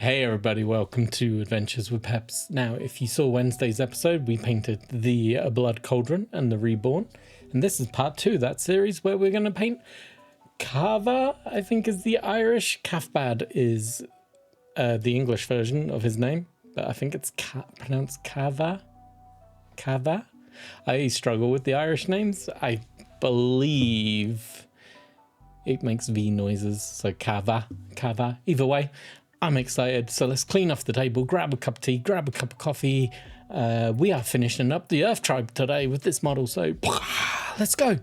Hey everybody, welcome to Adventures with Peps. Now, if you saw Wednesday's episode, we painted the Blood Cauldron and the Reborn. And this is part 2 of that series where we're going to paint Kava, I think is the Irish. Cathbad is the English version of his name, but I think it's pronounced Kava. Kava? I struggle with the Irish names. I believe it makes V noises, so Kava. Either way, I'm excited, so let's clean off the table, grab a cup of tea, grab a cup of coffee. We are finishing up the Earth Tribe today with this model, so let's go.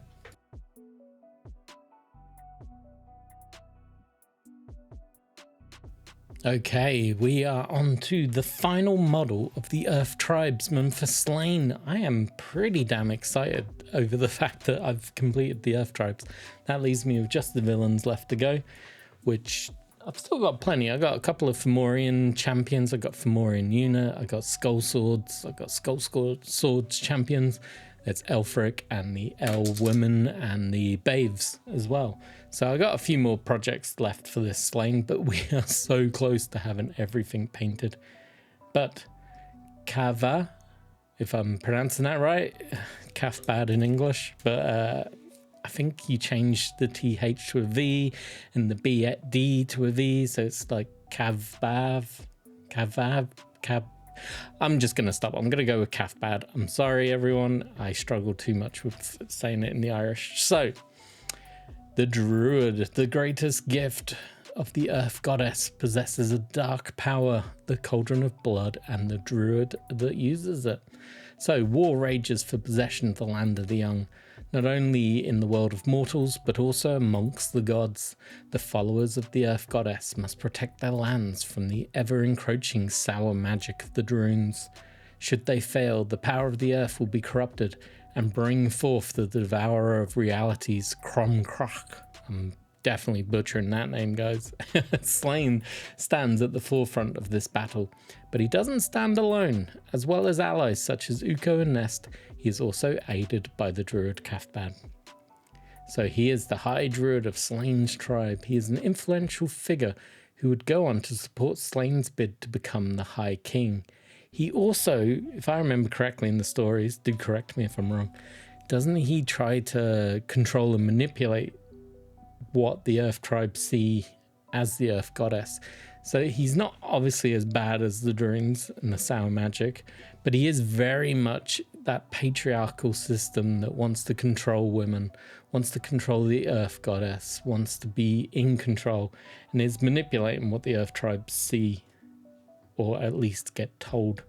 Okay, we are on to the final model of the Earth Tribesman for Sláine. I am pretty damn excited over the fact that I've completed the Earth Tribes. That leaves me with just the villains left to go, which I've still got plenty. I got a couple of Fomorian champions. I got Fomorian unit. I got Skull Swords. I got Skull Swords champions. There's Elfric and the El Women and the Baves as well. So I got a few more projects left for this Sláine, but we are so close to having everything painted. But Kava, if I'm pronouncing that right, Cathbad in English, but I think you changed the TH to a V and the D to a V, so it's like Cathbad. I'm just going to stop. I'm going to go with Cathbad. I'm sorry, everyone. I struggle too much with saying it in the Irish. So, the Druid, the greatest gift of the Earth Goddess, possesses a dark power, the Cauldron of Blood, and the Druid that uses it. So, war rages for possession of the land of the young, not only in the world of mortals, but also amongst the gods. The followers of the Earth Goddess must protect their lands from the ever-encroaching sour magic of the Drunes. Should they fail, the power of the earth will be corrupted and bring forth the devourer of realities, Crom Cruach. I'm definitely butchering that name, guys. Sláine stands at the forefront of this battle, but he doesn't stand alone. As well as allies such as Ukko and Nest, he is also aided by the druid Cathbad. So he is the High Druid of Slaine's tribe. He is an influential figure who would go on to support Slaine's bid to become the High King. He also, if I remember correctly in the stories, do correct me if I'm wrong, doesn't he try to control and manipulate what the Earth Tribe see as the Earth Goddess? So he's not obviously as bad as the Drunes and the sour magic, but he is very much that patriarchal system that wants to control women, wants to control the Earth Goddess, wants to be in control, and is manipulating what the Earth Tribes see, or at least get told.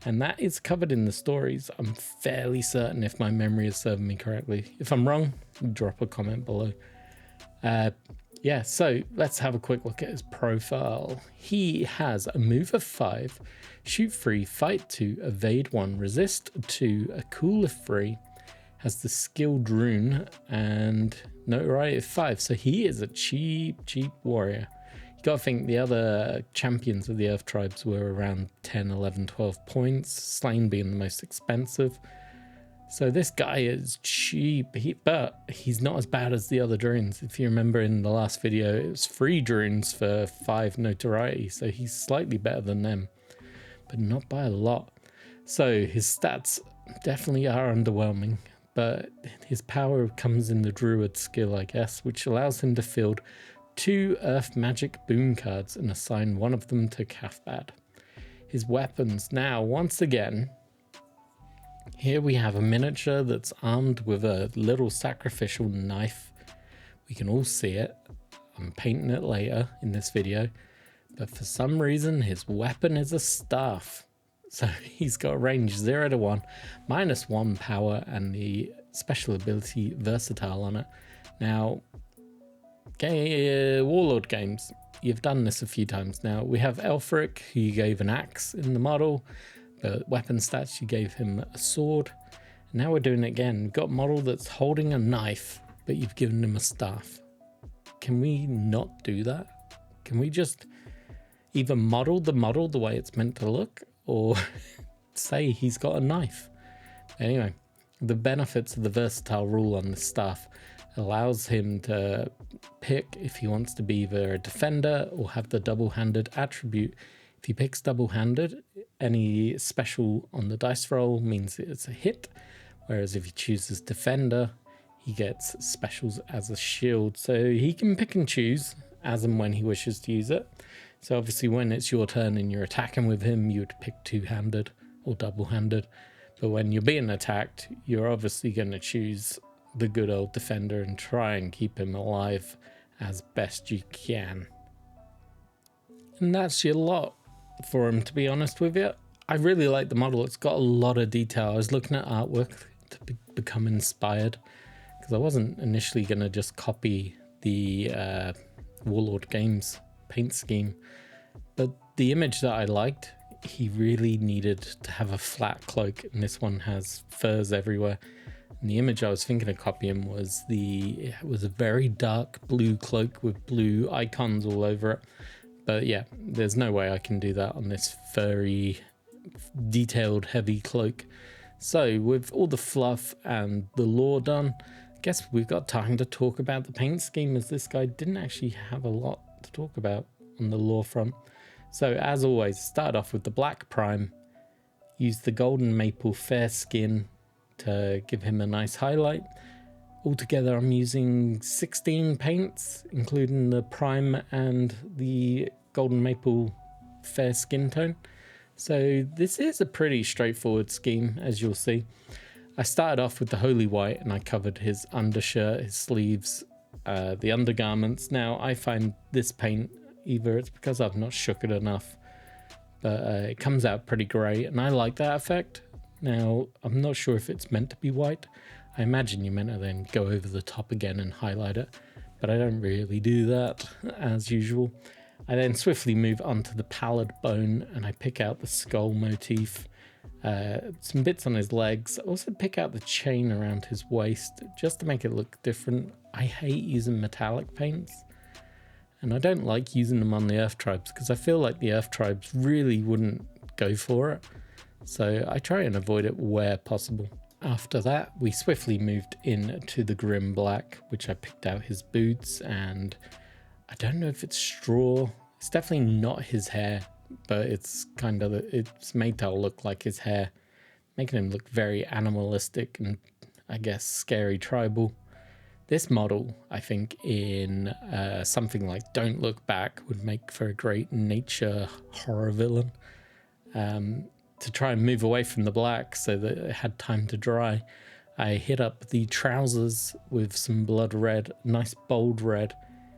And that is covered in the stories, I'm fairly certain, if my memory is serving me correctly. If I'm wrong, drop a comment below. Yeah, so let's have a quick look at his profile. He has a move of 5, shoot 3, fight 2, evade 1, resist 2, a cool of 3, has the skill Drune, and notoriety of 5. So he is a cheap warrior. You gotta think the other champions of the Earth Tribes were around 10, 11, 12 points, Sláine being the most expensive. So this guy is cheap, but he's not as bad as the other Drunes. If you remember in the last video, it was 3 Drunes for 5 notoriety, so he's slightly better than them, but not by a lot. So his stats definitely are underwhelming, but his power comes in the Druid skill, I guess, which allows him to field 2 Earth Magic boon cards and assign one of them to Cathbad. His weapons, now once again, here we have a miniature that's armed with a little sacrificial knife. We can all see it. I'm painting it later in this video. But for some reason, his weapon is a staff. So he's got range 0 to 1, -1 power, and the special ability versatile on it. Now, Warlord games, you've done this a few times now. We have Elfric, who you gave an axe in the model. The weapon stats, you gave him a sword. Now we're doing it again. We've got a model that's holding a knife, but you've given him a staff. Can we not do that? Can we just either model the way it's meant to look, or say he's got a knife? Anyway, the benefits of the versatile rule on the staff. allows him to pick if he wants to be either a defender or have the double-handed attribute. If he picks double-handed, any special on the dice roll means it's a hit, whereas if he chooses defender, he gets specials as a shield. So he can pick and choose as and when he wishes to use it. So obviously when it's your turn and you're attacking with him, you would pick two-handed or double-handed. But when you're being attacked, you're obviously going to choose the good old defender and try and keep him alive as best you can. And that's your lot for him, to be honest with you. I really like the model. It's got a lot of detail. I was looking at artwork to become inspired, because I wasn't initially going to just copy the Warlord Games paint scheme, but the image that I liked, he really needed to have a flat cloak, and this one has furs everywhere. And the image I was thinking of copying was it was a very dark blue cloak with blue icons all over it. But yeah, there's no way I can do that on this furry, detailed, heavy cloak. So with all the fluff and the lore done, I guess we've got time to talk about the paint scheme, as this guy didn't actually have a lot to talk about on the lore front. So as always, start off with the black prime, use the golden maple fair skin to give him a nice highlight. Altogether I'm using 16 paints, including the prime and the golden maple fair skin tone. So this is a pretty straightforward scheme, as you'll see. I started off with the holy white and I covered his undershirt, his sleeves, the undergarments. Now I find this paint, either it's because I've not shook it enough, but it comes out pretty grey and I like that effect. Now I'm not sure if it's meant to be white. I imagine you're meant to then go over the top again and highlight it, but I don't really do that as usual. I then swiftly move on to the pallid bone and I pick out the skull motif, some bits on his legs. I also pick out the chain around his waist just to make it look different. I hate using metallic paints, and I don't like using them on the Earth Tribes because I feel like the Earth Tribes really wouldn't go for it. So I try and avoid it where possible. After that, we swiftly moved into the Grim Black, which I picked out his boots, and I don't know if it's straw. It's definitely not his hair, but it's made to look like his hair, making him look very animalistic and I guess scary tribal. This model, I think, in something like Don't Look Back would make for a great nature horror villain. To try and move away from the black so that it had time to dry, I hit up the trousers with some blood red, nice bold red.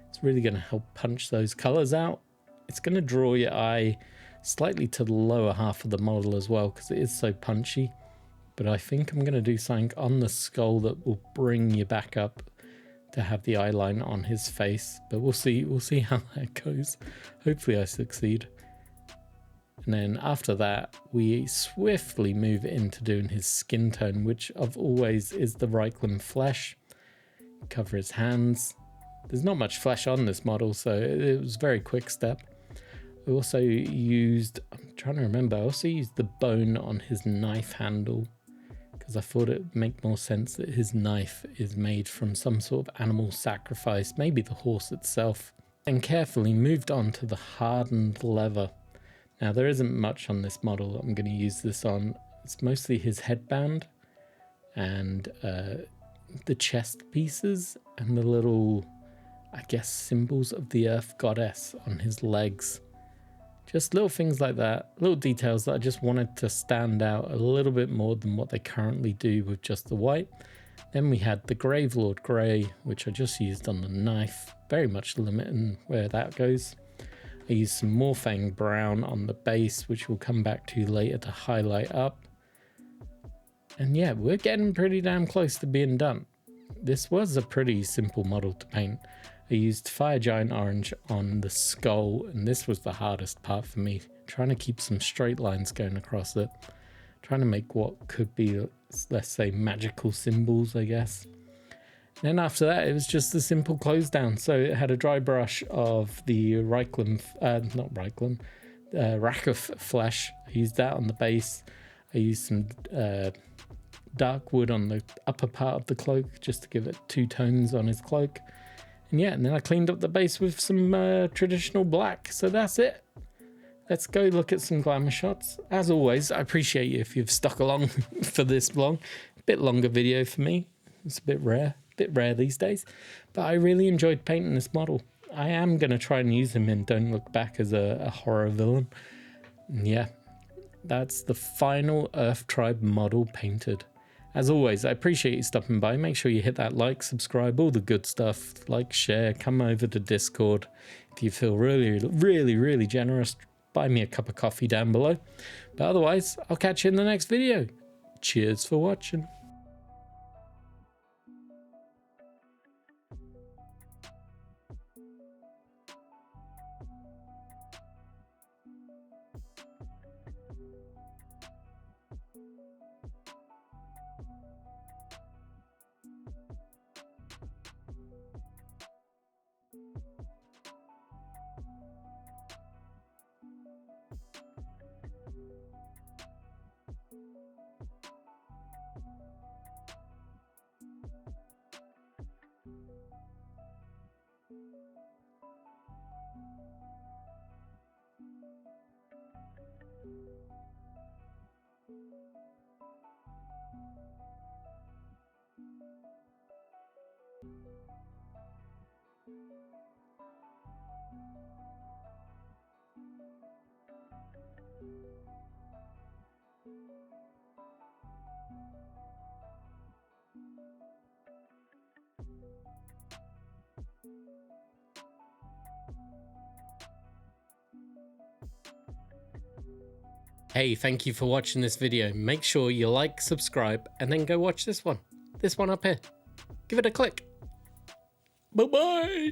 It's really going to help punch those colors out. It's going to draw your eye slightly to the lower half of the model as well because it is so punchy. But I think I'm going to do something on the skull that will bring you back up to have the eyeline on his face. But we'll see how that goes. Hopefully I succeed. And then after that, we swiftly move into doing his skin tone, which of always is the Reikland flesh. Cover his hands. There's not much flesh on this model, so it was a very quick step. I also used, I also used the bone on his knife handle because I thought it would make more sense that his knife is made from some sort of animal sacrifice, maybe the horse itself. And carefully moved on to the hardened leather. Now there isn't much on this model that I'm going to use this on. It's mostly his headband and the chest pieces and the little, I guess, symbols of the earth goddess on his legs. Just little things like that, little details that I just wanted to stand out a little bit more than what they currently do with just the white. Then we had the Gravelord Grey, which I just used on the knife, very much limiting where that goes. I used some Morfang Brown on the base, which we'll come back to later to highlight up. And yeah, we're getting pretty damn close to being done. This was a pretty simple model to paint. I used Fire Giant Orange on the skull, and this was the hardest part for me, trying to keep some straight lines going across it. Trying to make what could be, let's say, magical symbols, I guess. Then after that, it was just a simple close down. So it had a dry brush of the Rack of Flesh. I used that on the base. I used some dark wood on the upper part of the cloak just to give it 2 tones on his cloak. And yeah, and then I cleaned up the base with some traditional black. So that's it. Let's go look at some glamour shots. As always, I appreciate you if you've stuck along for this long. A bit longer video for me. It's a bit rare these days. But I really enjoyed painting this model. I am going to try and use him in Don't Look Back as a horror villain. And yeah, that's the final Earth Tribe model painted. As always, I appreciate you stopping by. Make sure you hit that like, subscribe, all the good stuff. Like, share, come over to Discord. If you feel really generous, buy me a cup of coffee down below. But otherwise, I'll catch you in the next video. Cheers for watching. Hey, thank you for watching this video. Make sure you like, subscribe, and then go watch this one. This one up here. Give it a click. Bye-bye.